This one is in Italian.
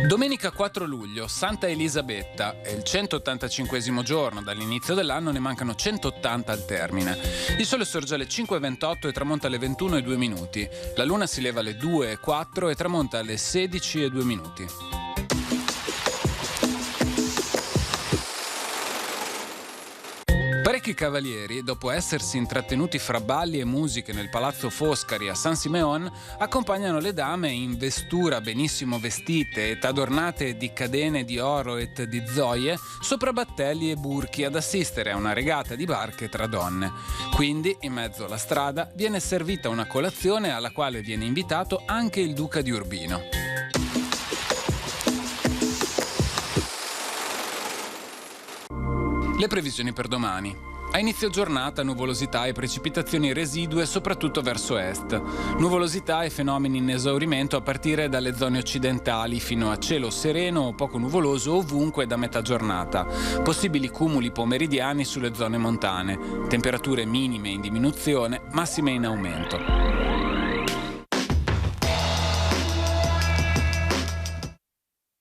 Domenica 4 luglio, Santa Elisabetta, è il 185esimo giorno dall'inizio dell'anno, ne mancano 180 al termine. Il sole sorge alle 5:28 e tramonta alle 21:02. La luna si leva alle 2:04 e tramonta alle 16:02. Parecchi cavalieri, dopo essersi intrattenuti fra balli e musiche nel palazzo Foscari a San Simeon, accompagnano le dame in vestura benissimo vestite ed adornate di cadene di oro e di zoie sopra battelli e burchi ad assistere a una regata di barche tra donne. Quindi, in mezzo alla strada, viene servita una colazione alla quale viene invitato anche il duca di Urbino. Le previsioni per domani. A inizio giornata nuvolosità e precipitazioni residue soprattutto verso est. Nuvolosità e fenomeni in esaurimento a partire dalle zone occidentali fino a cielo sereno o poco nuvoloso ovunque da metà giornata. Possibili cumuli pomeridiani sulle zone montane. Temperature minime in diminuzione, massime in aumento.